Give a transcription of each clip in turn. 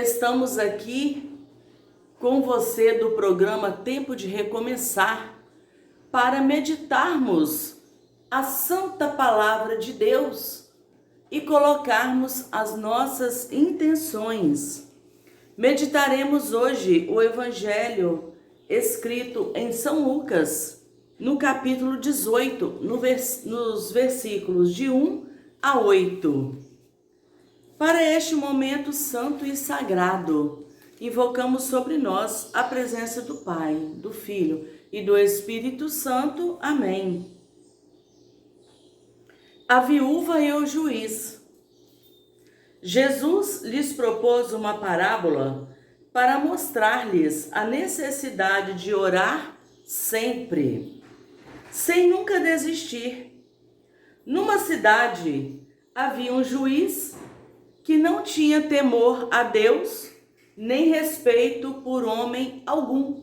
Estamos aqui com você do programa Tempo de Recomeçar para meditarmos a Santa Palavra de Deus e colocarmos as nossas intenções. Meditaremos hoje o Evangelho escrito em São Lucas, no capítulo 18, nos versículos de 1 a 8. Para este momento santo e sagrado, invocamos sobre nós a presença do Pai, do Filho e do Espírito Santo. Amém. A viúva e o juiz. Jesus lhes propôs uma parábola para mostrar-lhes a necessidade de orar sempre, sem nunca desistir. Numa cidade havia um juiz que não tinha temor a Deus, nem respeito por homem algum.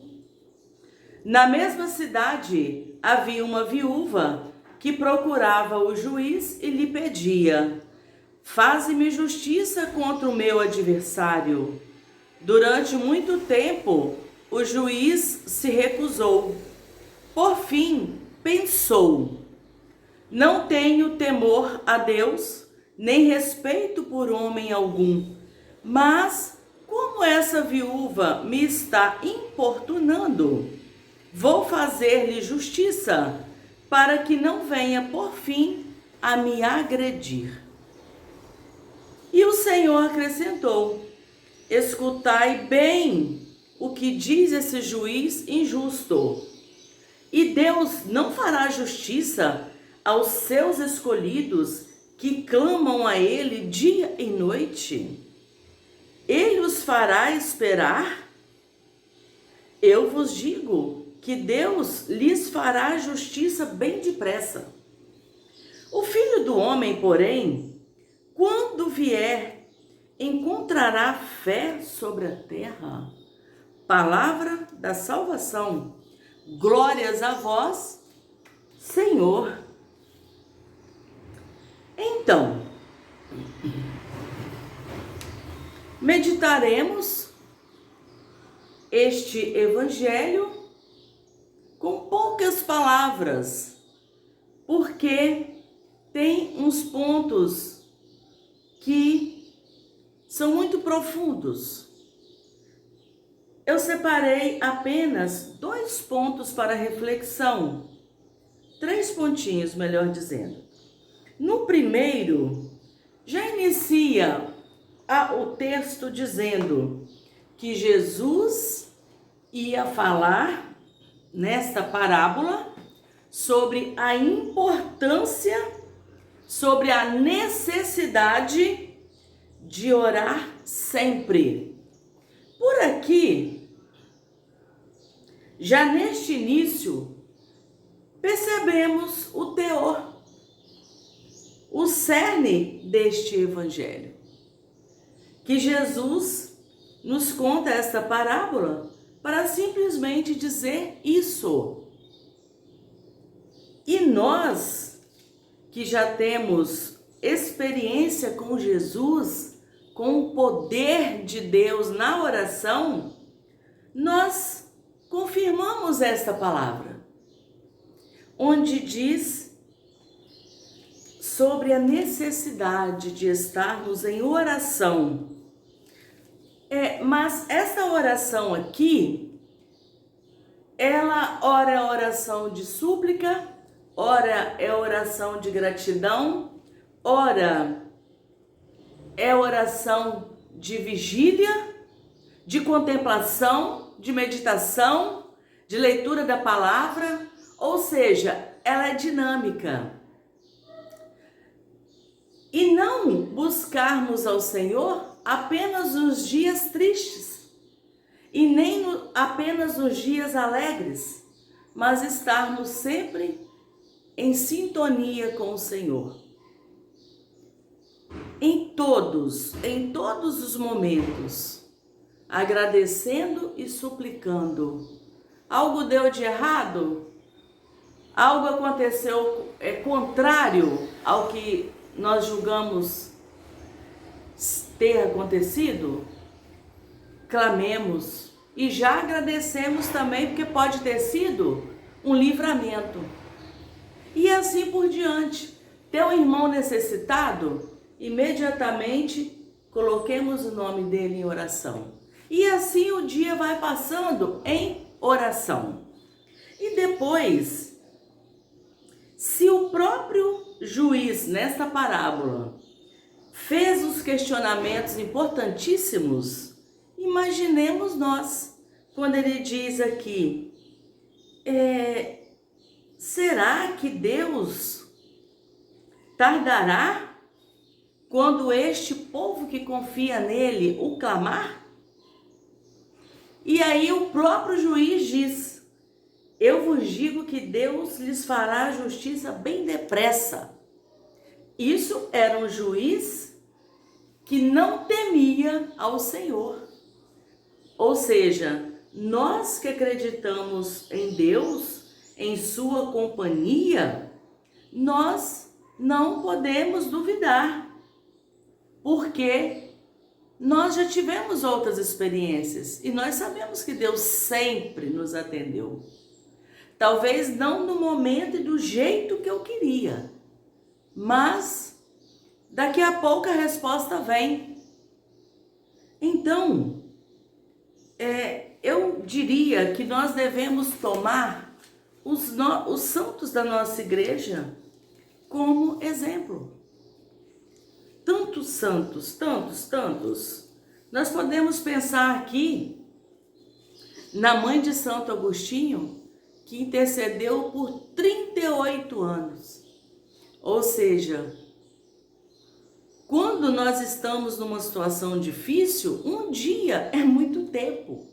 Na mesma cidade havia uma viúva que procurava o juiz e lhe pedia: faze-me justiça contra o meu adversário. Durante muito tempo, o juiz se recusou. Por fim, pensou: não tenho temor a Deus, nem respeito por homem algum. Mas, como essa viúva me está importunando, vou fazer-lhe justiça, para que não venha por fim a me agredir. E o Senhor acrescentou: escutai bem o que diz esse juiz injusto. E Deus não fará justiça aos seus escolhidos que clamam a Ele dia e noite? Ele os fará esperar? Eu vos digo que Deus lhes fará justiça bem depressa. O Filho do Homem, porém, quando vier, encontrará fé sobre a terra? Palavra da salvação. Glórias a vós, Senhor. Então, meditaremos este Evangelho com poucas palavras, porque tem uns pontos que são muito profundos. Eu separei apenas 2 pontos para reflexão, 3 pontinhos, melhor dizendo. No primeiro, já inicia o texto dizendo que Jesus ia falar nesta parábola sobre a importância, sobre a necessidade de orar sempre. Por aqui, já neste início, percebemos o teor, o cerne deste Evangelho. Que Jesus nos conta esta parábola para simplesmente dizer isso. E nós, que já temos experiência com Jesus, com o poder de Deus na oração, nós confirmamos esta palavra, onde diz sobre a necessidade de estarmos em oração. Mas essa oração aqui, ora é oração de súplica, ora é oração de gratidão, ora é oração de vigília, de contemplação, de meditação, de leitura da palavra, ou seja, ela é dinâmica. E não buscarmos ao Senhor apenas nos dias tristes, e nem apenas nos dias alegres, mas estarmos sempre em sintonia com o Senhor. Em todos os momentos, agradecendo e suplicando. Algo deu de errado? Algo aconteceu contrário ao que nós julgamos ter acontecido? clamemos e já agradecemos também, porque pode ter sido um livramento. E assim por diante. Teu irmão necessitado, imediatamente coloquemos o nome dele em oração. E assim o dia vai passando em oração. E depois, se o próprio juiz, nesta parábola, fez os questionamentos importantíssimos, imaginemos nós, quando ele diz aqui, será que Deus tardará quando este povo que confia nele o clamar? E aí o próprio juiz diz, eu vos digo que Deus lhes fará justiça bem depressa. Isso era um juiz que não temia ao Senhor. Ou seja, nós que acreditamos em Deus, em sua companhia, nós não podemos duvidar, porque nós já tivemos outras experiências e nós sabemos que Deus sempre nos atendeu. Talvez não no momento e do jeito que eu queria, mas daqui a pouco a resposta vem. Então, eu diria que nós devemos tomar os santos da nossa igreja como exemplo. Tantos santos, tantos. Nós podemos pensar aqui na mãe de Santo Agostinho, que intercedeu por 38 anos. Ou seja, quando nós estamos numa situação difícil, um dia é muito tempo.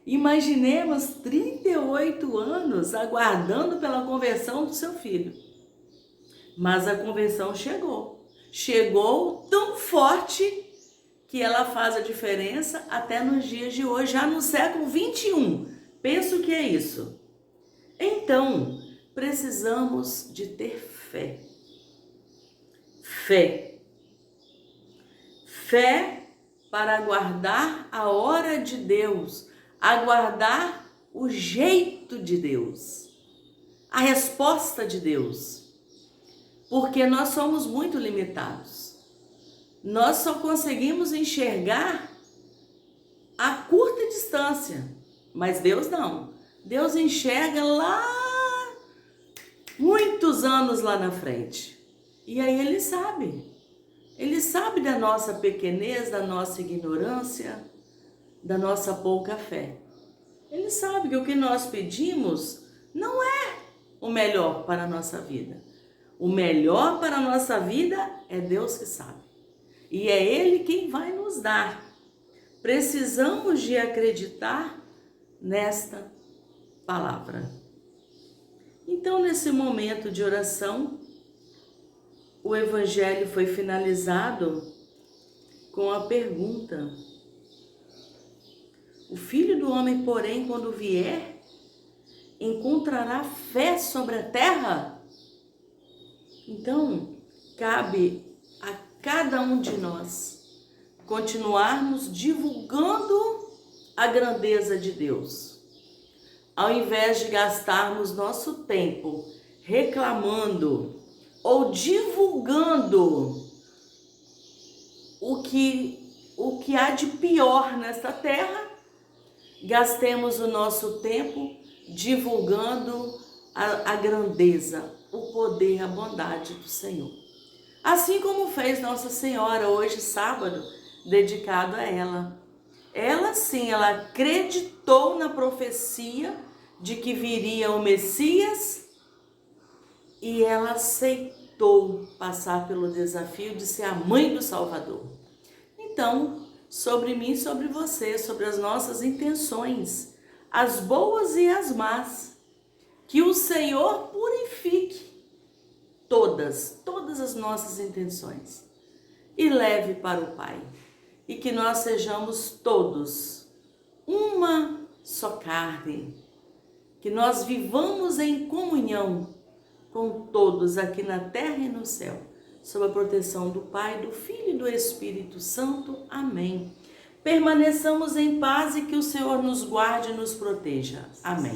Imaginemos 38 anos aguardando pela conversão do seu filho. Mas a conversão chegou. Chegou tão forte que ela faz a diferença até nos dias de hoje, já no século 21. Penso que é isso. Então, precisamos de ter fé. Fé para aguardar a hora de Deus, aguardar o jeito de Deus, a resposta de Deus. Porque nós somos muito limitados. Nós só conseguimos enxergar a curta distância, mas Deus não. Deus enxerga lá, muitos anos lá na frente. E aí Ele sabe da nossa pequenez, da nossa ignorância, da nossa pouca fé. Ele sabe que o que nós pedimos não é o melhor para a nossa vida. O melhor para a nossa vida é Deus que sabe. E é Ele quem vai nos dar. Precisamos de acreditar nesta palavra. Então, nesse momento de oração, o Evangelho foi finalizado com a pergunta: o Filho do Homem, porém, quando vier, encontrará fé sobre a terra? Então, cabe a cada um de nós continuarmos divulgando a grandeza de Deus. Ao invés de gastarmos nosso tempo reclamando ou divulgando o que há de pior nesta terra, gastemos o nosso tempo divulgando a grandeza, o poder, a bondade do Senhor. Assim como fez Nossa Senhora hoje, sábado, dedicado a ela. Ela sim, ela acreditou na profecia de que viria o Messias e ela aceitou passar pelo desafio de ser a mãe do Salvador. Então, sobre mim, sobre você, sobre as nossas intenções, as boas e as más, que o Senhor purifique todas as nossas intenções e leve para o Pai. E que nós sejamos todos uma só carne, que nós vivamos em comunhão com todos aqui na terra e no céu, sob a proteção do Pai, do Filho e do Espírito Santo. Amém. Permaneçamos em paz e que o Senhor nos guarde e nos proteja. Amém.